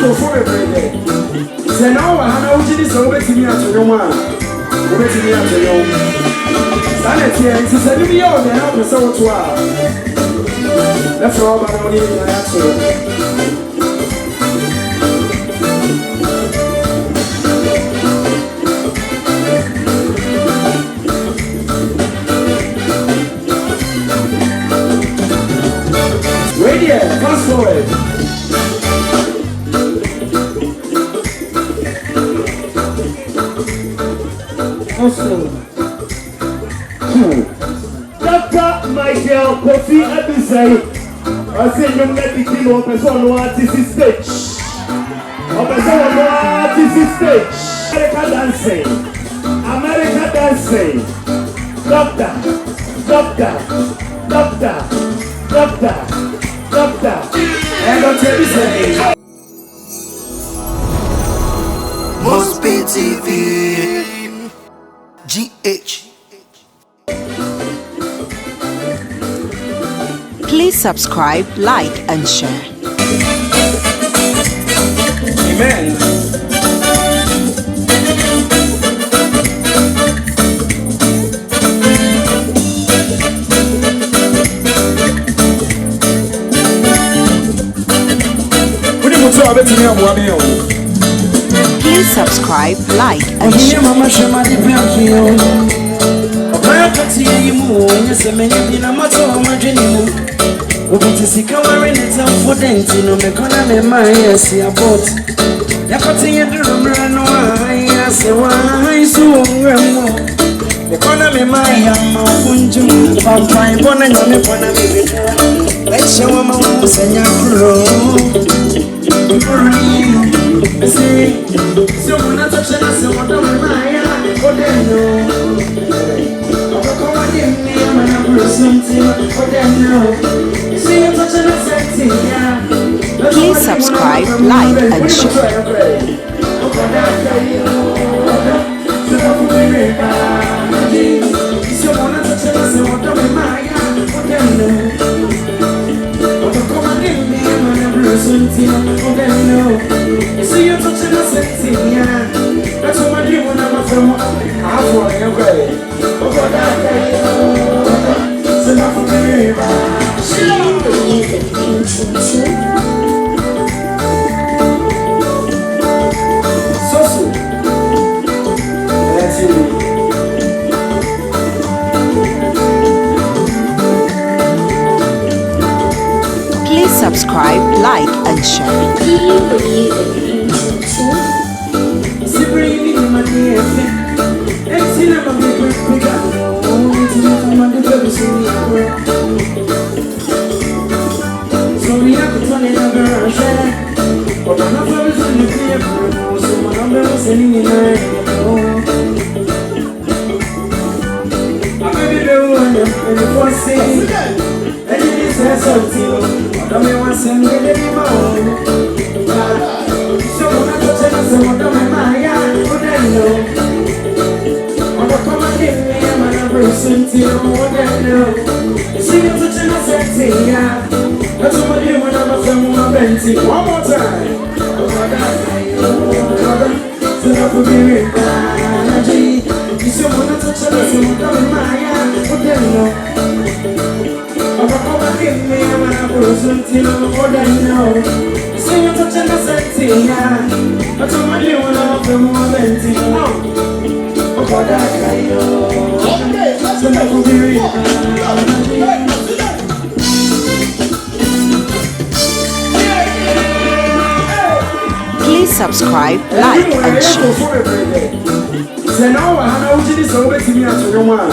go for a break. Say now, I know what it is over to me at your man. Over to me at your own. Sanity, and to send me out and help us out to our. That's all about money in my answer. Fast forward. Dr. Michael Kofi Abisai, I say you met the team of person who artist stage. Of person who artist stage. America dancing. Doctor. And I'll tell you something. Mosbee TV GH. Please subscribe, like, and share. Amen. Please subscribe, like, and share. Please subscribe, like, and share. Please subscribe, like, and share. One more time. Please subscribe, like, and share. Say now, I know what it is over to me at your man.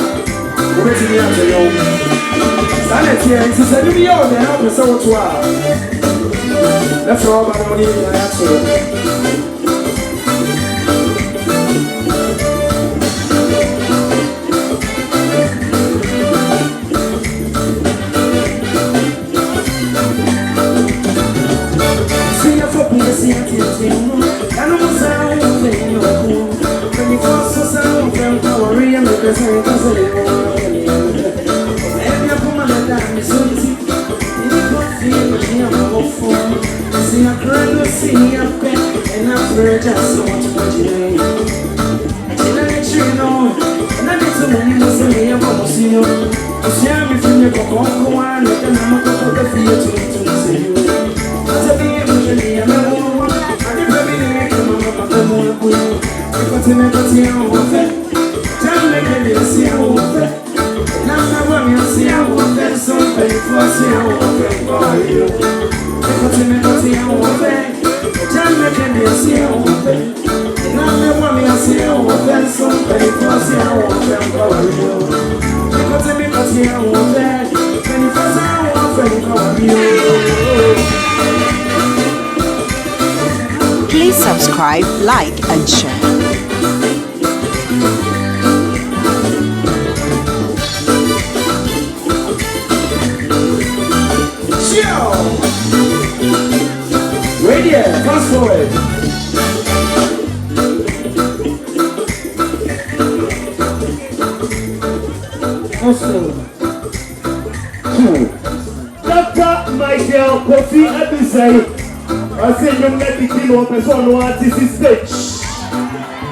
Over to me at your own. Sanity, and to send me out and help us out to our. That's all about money in my answer. I'm before. See a girl, see a pet, and I'm just so much for today. I let you know, and I need to move you to me about see you. See me from your cocoa one, and I'm going to feel to see you. As a being, I'm a woman, I never been a woman. Because I'm a woman. Tell me, can you see a woman? Now, when you see a woman, so painful, see a woman for you. Because I'm a woman. Tell me, can you see a woman? Now, when you see a woman, so painful, see a woman for you. Because I'm a woman. When you first see a woman for you. Please subscribe, like, and share. Radio, fast forward. Dr. Michael Kofi Abisai. I say you met the king of person no artist stage.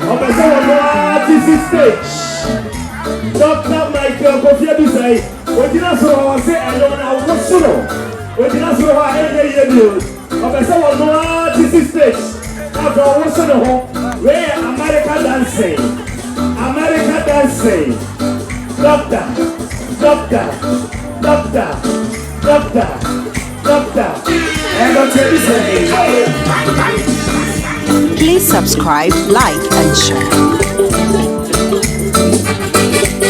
Of person no artist stage. Dr. Michael Kofi Abisai. What did I say? I don't know what's so. What did I say? I don't know. Of person no artist stage. After what's the home? Where America dancing. America dancing. Doctor. Please subscribe, like, and share. Please subscribe, like, and share.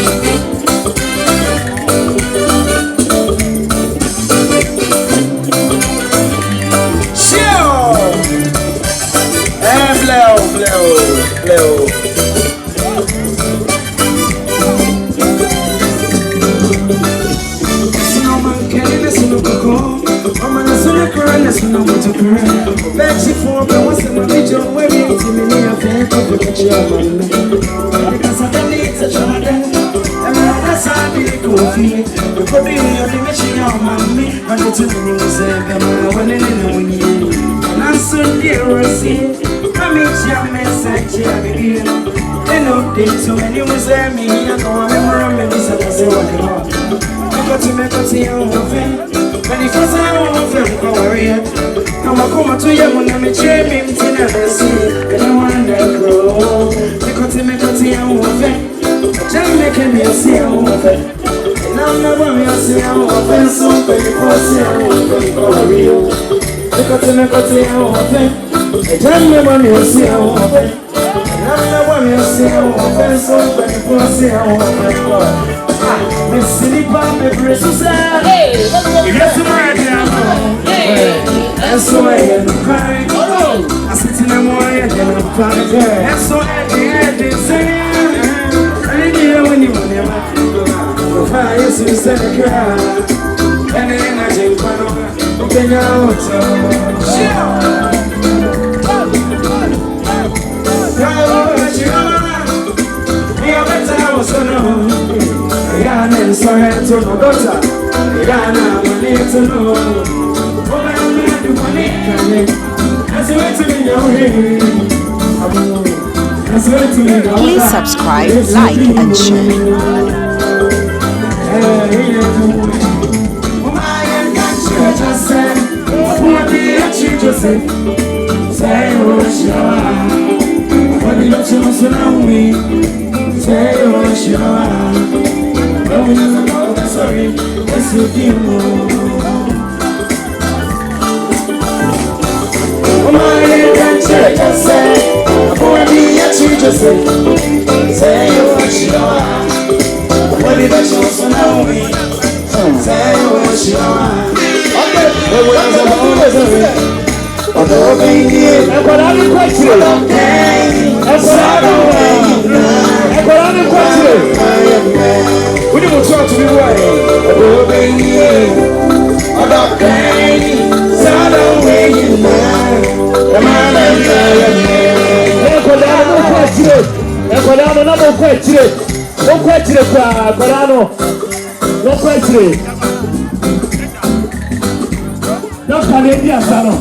Dia Sano.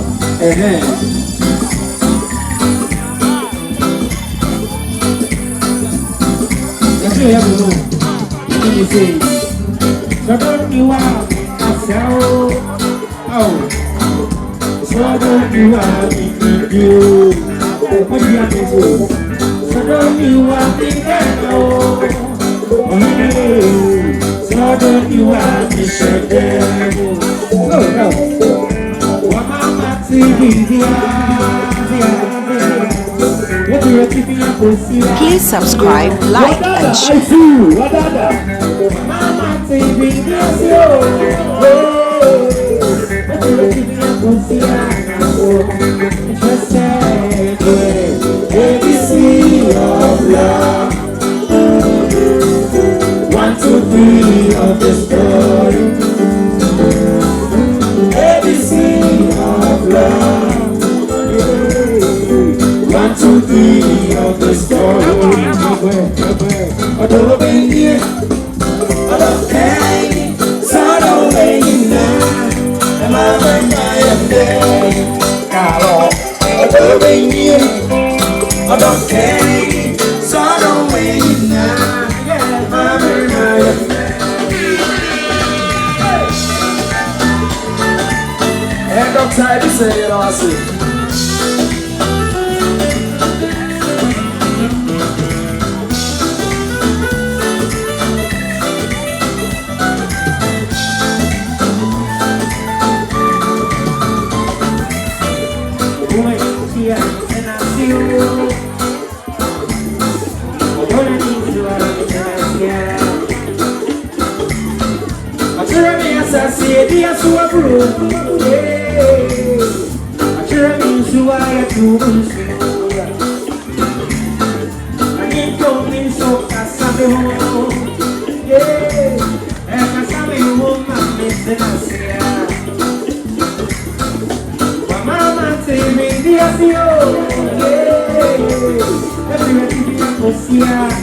You are so don't you are you. What do you have to do? So don't you are so don't you are Please subscribe, like, and share. ABC of love. 1, 2, 3 of the story. ABC of love. 1, 2, 3 of the story. I don't care. So don't wait now. I'm over my day. I don't care, so don't wait now. I'm in my and I'm tired to say it all.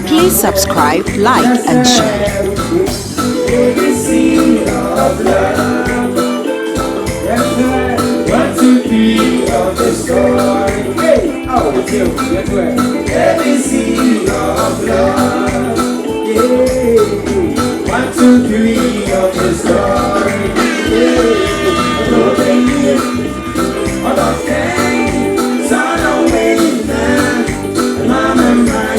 Please subscribe, like, and share. ABC of love. 1, 2, 3 of the story. Hey, oh, ABC of love. Yeah. 1, 2, 3 of the story. Yeah. So don't wait now. Mama, my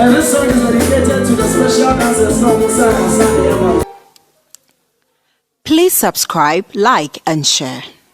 And this song is dedicated to the special dancers from Musa and Sunday. Please subscribe, like, and share.